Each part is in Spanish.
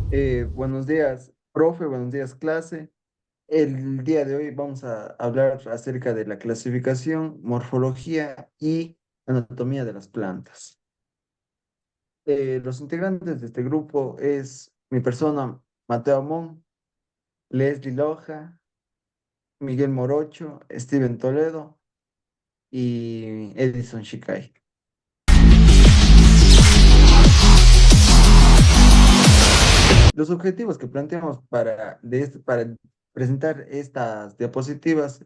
Buenos días, profe, buenos días, clase. El día de hoy vamos a hablar acerca de la clasificación, morfología y anatomía de las plantas. Los integrantes de este grupo es mi persona, Mateo Amón, Leslie Loja, Miguel Morocho, Steven Toledo y Edison Shikai. Los objetivos que planteamos para presentar estas diapositivas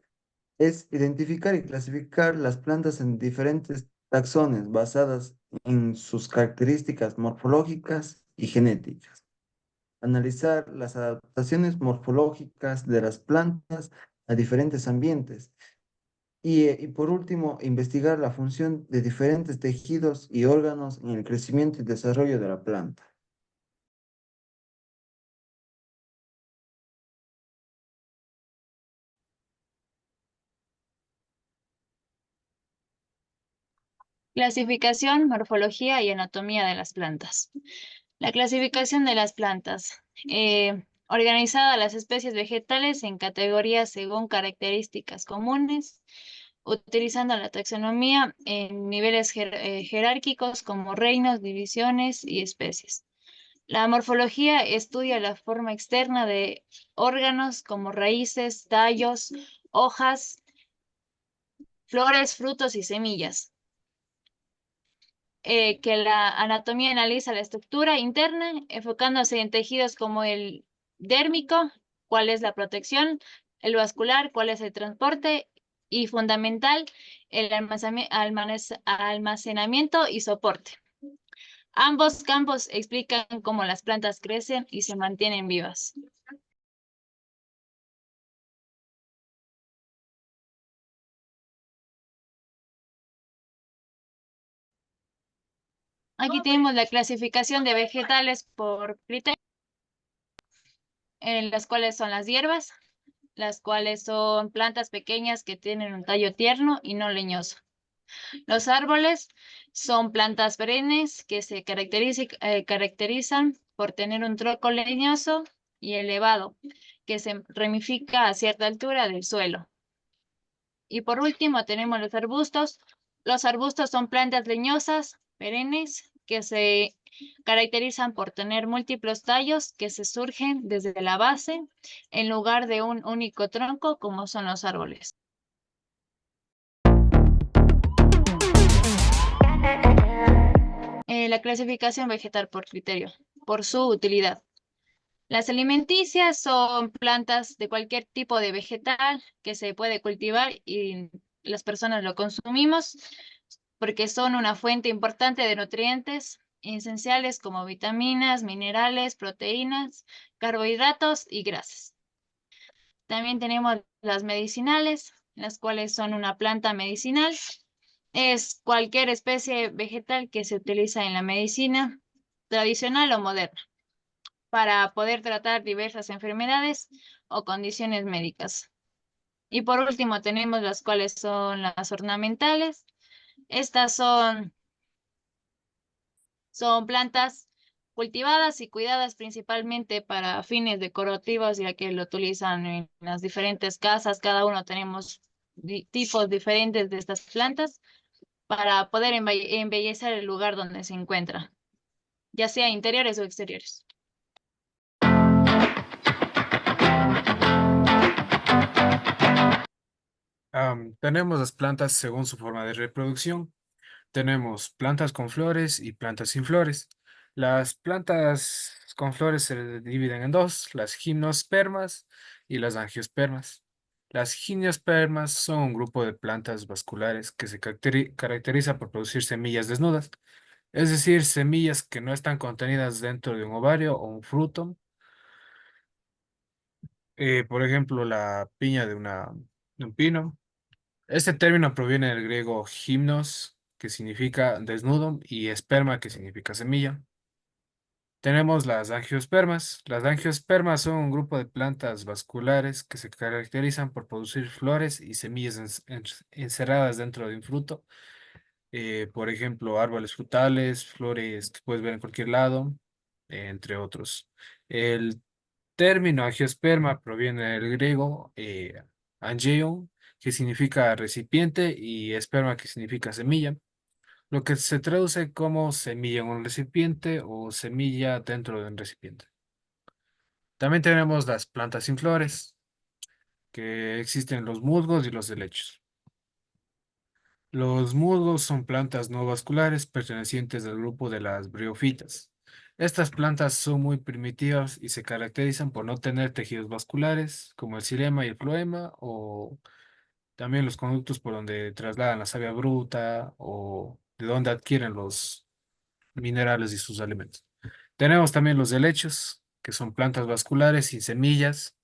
es identificar y clasificar las plantas en diferentes taxones basadas en sus características morfológicas y genéticas. Analizar las adaptaciones morfológicas de las plantas a diferentes ambientes. Y por último, investigar la función de diferentes tejidos y órganos en el crecimiento y desarrollo de la planta. Clasificación, morfología y anatomía de las plantas. La clasificación de las plantas. Organizada las especies vegetales en categorías según características comunes, utilizando la taxonomía en niveles jerárquicos como reinos, divisiones y especies. La morfología estudia la forma externa de órganos como raíces, tallos, hojas, flores, frutos y semillas. Que la anatomía analiza la estructura interna, enfocándose en tejidos como el dérmico, cuál es la protección, el vascular, cuál es el transporte y fundamental, el almacenamiento y soporte. Ambos campos explican cómo las plantas crecen y se mantienen vivas. Aquí tenemos la clasificación de vegetales por criterio, en las cuales son las hierbas, las cuales son plantas pequeñas que tienen un tallo tierno y no leñoso. Los árboles son plantas perennes que se caracterizan por tener un tronco leñoso y elevado, que se ramifica a cierta altura del suelo. Y por último tenemos los arbustos. Los arbustos son plantas leñosas, perennes, que se caracterizan por tener múltiples tallos que se surgen desde la base en lugar de un único tronco como son los árboles. La clasificación vegetal por criterio, por su utilidad. Las alimenticias son plantas de cualquier tipo de vegetal que se puede cultivar y las personas lo consumimos porque son una fuente importante de nutrientes esenciales como vitaminas, minerales, proteínas, carbohidratos y grasas. También tenemos las medicinales, las cuales son una planta medicinal. Es cualquier especie vegetal que se utiliza en la medicina tradicional o moderna para poder tratar diversas enfermedades o condiciones médicas. Y por último tenemos las cuales son las ornamentales. Estas son plantas cultivadas y cuidadas principalmente para fines decorativos, ya que lo utilizan en las diferentes casas. Cada uno tenemos tipos diferentes de estas plantas para poder embellecer el lugar donde se encuentra, ya sea interiores o exteriores. Tenemos las plantas según su forma de reproducción. Tenemos plantas con flores y plantas sin flores. Las plantas con flores se dividen en dos, las gimnospermas y las angiospermas. Las gimnospermas son un grupo de plantas vasculares que se caracteriza por producir semillas desnudas, es decir, semillas que no están contenidas dentro de un ovario o un fruto. Por ejemplo, la piña de un pino. Este término proviene del griego gimnos, que significa desnudo, y esperma, que significa semilla. Tenemos las angiospermas. Las angiospermas son un grupo de plantas vasculares que se caracterizan por producir flores y semillas encerradas dentro de un fruto. Por ejemplo, árboles frutales, flores que puedes ver en cualquier lado, entre otros. El término angiosperma proviene del griego angeion, que significa recipiente, y esperma, que significa semilla, lo que se traduce como semilla en un recipiente o semilla dentro de un recipiente. También tenemos las plantas sin flores, que existen los musgos y los helechos. Los musgos son plantas no vasculares pertenecientes al grupo de las briófitas. Estas plantas son muy primitivas y se caracterizan por no tener tejidos vasculares, como el xilema y el floema, o también los conductos por donde trasladan la savia bruta o de donde adquieren los minerales y sus alimentos. Tenemos también los helechos, que son plantas vasculares sin semillas,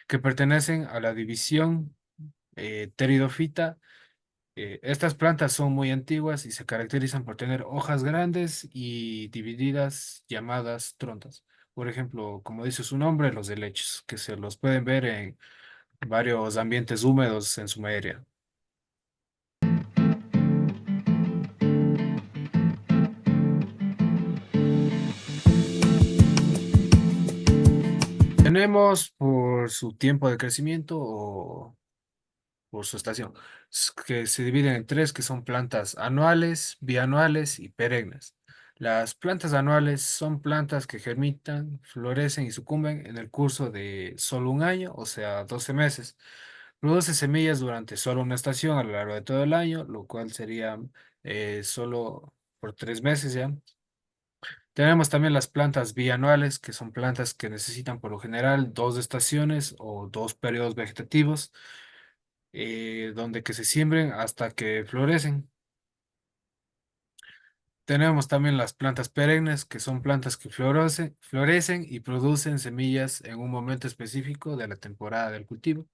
que pertenecen a la división pteridofita. Estas plantas son muy antiguas y se caracterizan por tener hojas grandes y divididas, llamadas trondas. Por ejemplo, como dice su nombre, los helechos, que se los pueden ver en varios ambientes húmedos en su mayoría. Tenemos por su tiempo de crecimiento o por su estación, que se dividen en tres, que son plantas anuales, bianuales y perennes. Las plantas anuales son plantas que germinan, florecen y sucumben en el curso de solo un año, o sea, 12 meses. Produce semillas durante solo una estación a lo largo de todo el año, lo cual sería solo por 3 meses ya. Tenemos también las plantas bianuales, que son plantas que necesitan por lo general 2 estaciones o 2 periodos vegetativos, donde que se siembren hasta que florecen. Tenemos también las plantas perennes, que son plantas que florecen y producen semillas en un momento específico de la temporada del cultivo.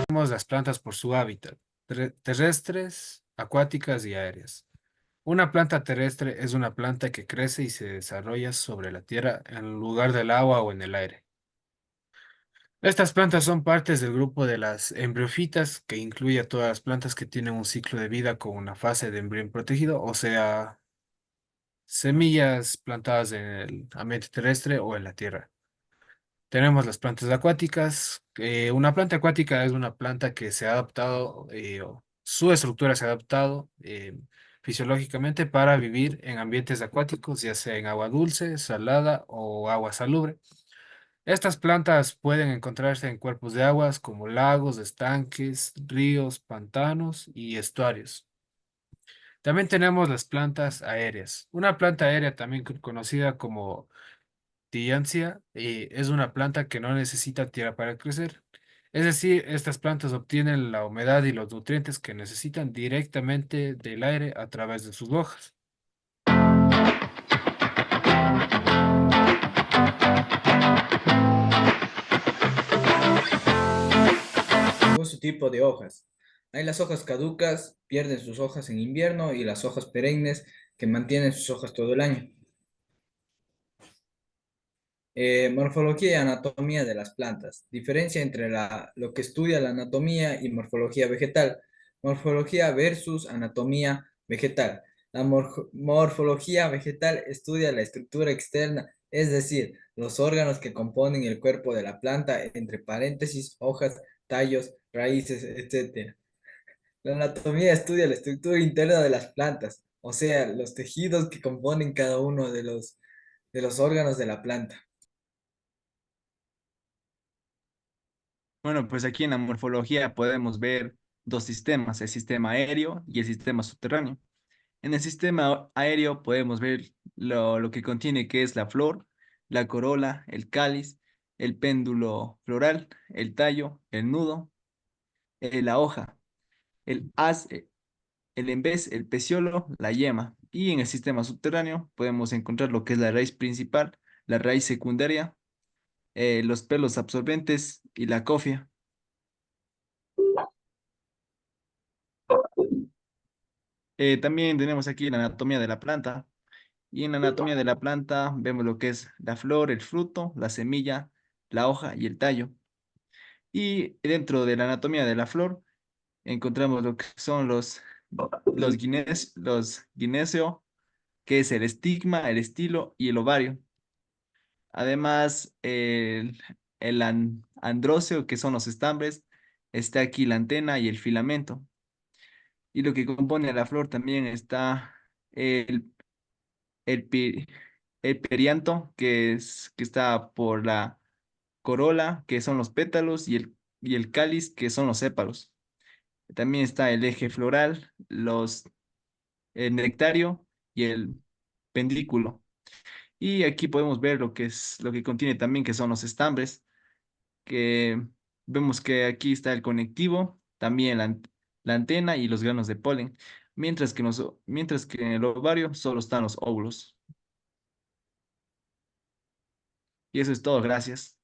Tenemos las plantas por su hábitat, terrestres, acuáticas y aéreas. Una planta terrestre es una planta que crece y se desarrolla sobre la tierra en lugar del agua o en el aire. Estas plantas son partes del grupo de las embriofitas, que incluye a todas las plantas que tienen un ciclo de vida con una fase de embrión protegido, o sea, semillas plantadas en el ambiente terrestre o en la tierra. Tenemos las plantas acuáticas. Una planta acuática es una planta que se ha adaptado, o su estructura se ha adaptado fisiológicamente para vivir en ambientes acuáticos, ya sea en agua dulce, salada o agua salubre. Estas plantas pueden encontrarse en cuerpos de aguas como lagos, estanques, ríos, pantanos y estuarios. También tenemos las plantas aéreas. Una planta aérea, también conocida como Tillandsia, es una planta que no necesita tierra para crecer. Es decir, estas plantas obtienen la humedad y los nutrientes que necesitan directamente del aire a través de sus hojas. Según su tipo de hojas. Hay las hojas caducas, pierden sus hojas en invierno, y las hojas perennes, que mantienen sus hojas todo el año. Morfología y anatomía de las plantas. Diferencia entre lo que estudia la anatomía y morfología vegetal. Morfología versus anatomía vegetal. La morfología vegetal estudia la estructura externa, es decir, los órganos que componen el cuerpo de la planta, entre paréntesis, hojas, tallos, raíces, etc. La anatomía estudia la estructura interna de las plantas, o sea, los tejidos que componen cada uno de los órganos de la planta. Bueno, pues aquí en la morfología podemos ver dos sistemas, el sistema aéreo y el sistema subterráneo. En el sistema aéreo podemos ver lo que contiene, que es la flor, la corola, el cáliz, el péndulo floral, el tallo, el nudo, la hoja, el haz, el embés, el peciolo, la yema. Y en el sistema subterráneo podemos encontrar lo que es la raíz principal, la raíz secundaria, los pelos absorbentes y la cofia. También tenemos aquí la anatomía de la planta. Y en la anatomía de la planta vemos lo que es la flor, el fruto, la semilla, la hoja y el tallo. Y dentro de la anatomía de la flor encontramos lo que son los guineseo, que es el estigma, el estilo y el ovario. Además, el androceo, que son los estambres, está aquí la antena y el filamento. Y lo que compone a la flor también está el, el, pi- el perianto, que está por la corola, que son los pétalos, y el cáliz, que son los sépalos. También está el eje floral, el nectario y el pendículo. Y aquí podemos ver lo que contiene también, que son los estambres, que vemos que aquí está el conectivo, también la antena y los granos de polen, mientras que en el ovario solo están los óvulos. Y eso es todo, gracias.